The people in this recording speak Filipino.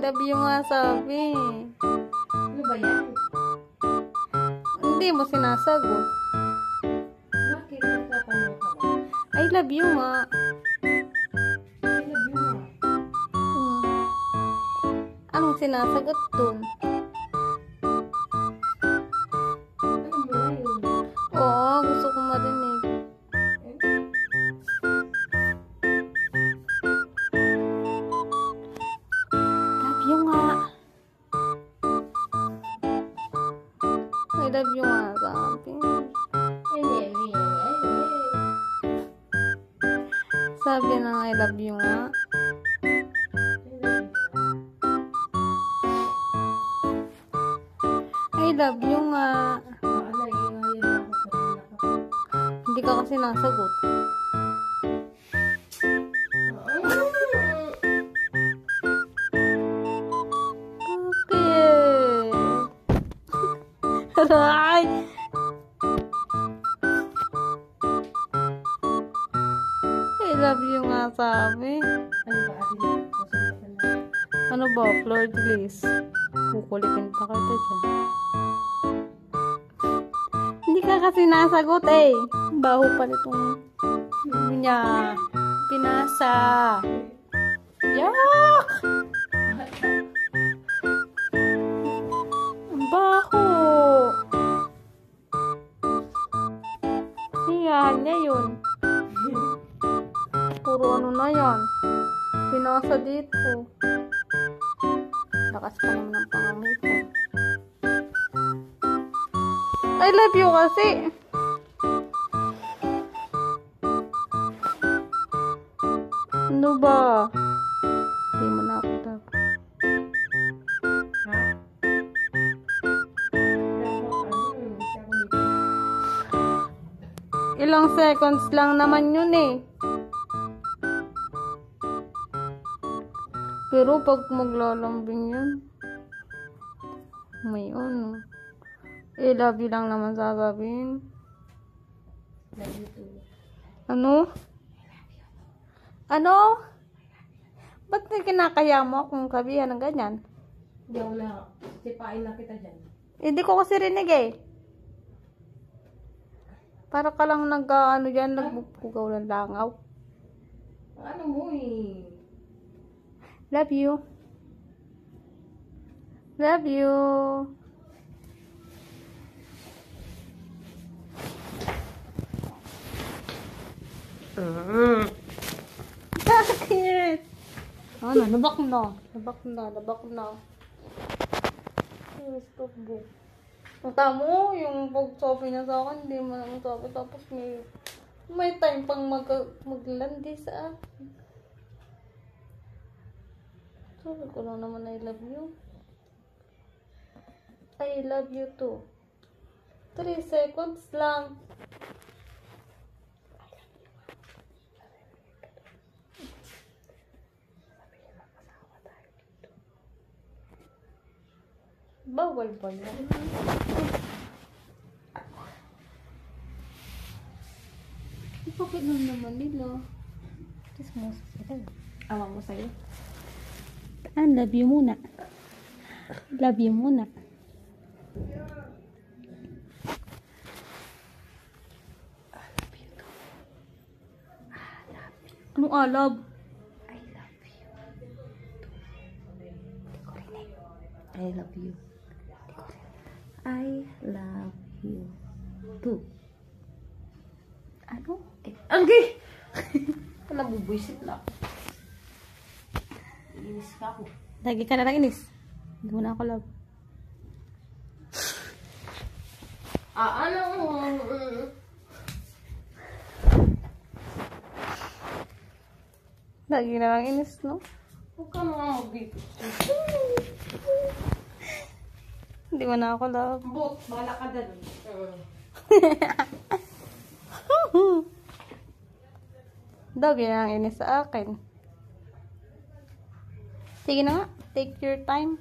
love you nga sabi. Ano ba yan? Hindi mo sinasagot. Bakit? Nagtatanong ka ba? I love you nga. I love you nga. Anong sinasagot dun? Ano mo na yun? Oo, gusto ko marinig. Love you nga. I love you nga sabi. Sabi na I love you nga. I love you nga. Hindi ka kasi nasagot. Bakit? Aray! I love you nga sabi. Ano ba? Floor Glaze. Kukulitin pa kita dyan. Hindi ka kasi nasagot eh. Baho pa nitong niya. Pinasa. Yak! Ang baho. Siyahan niya yun. Puro ano na yan. Pinasa dito. Lakas pa naman ang pangamay ko. I love you kasi. Ano ba? Hindi mo na ako dapat. Ilang seconds lang naman yun eh. Pero pag maglalambing yun, may ano. I love you lang naman sasabihin. Love you too. Ano? Ano? Ba't kinakaya mo kung sabihan ng ganyan? Hindi ako na, sipain na kita dyan. Hindi ko kasi rinig eh. Para ka lang nag-ano dyan, nagpupugaw ng langaw. Ano mo eh? Love you. Love you. Bakit? Ano? Nabak na. Nabak na. Nabak na. Stop book. Mata mo, yung pag-sabi niya sa akin, hindi mo nang sabi. Tapos may time pang maglandi sa akin. Sabi ko lang naman, I love you. I love you too. 3 seconds lang. Bawal pa yan. Bakit lang naman nila? Kiss mo sila. Awa mo sa'yo. Love you muna. Love you muna. Anong alab? I love you. I love you. I love you too. Ano? Okay! Nabubuisit na ako. Inis ka ako. Lagi ka na lang inis. Hindi mo na ako love. Ano? Lagi na lang inis, no? Huwag ka mga mag-bito. Hindi mo na ako love. Bot, bahala ka dyan. Lagi na lang inis sa akin. Sige na nga. Take your time.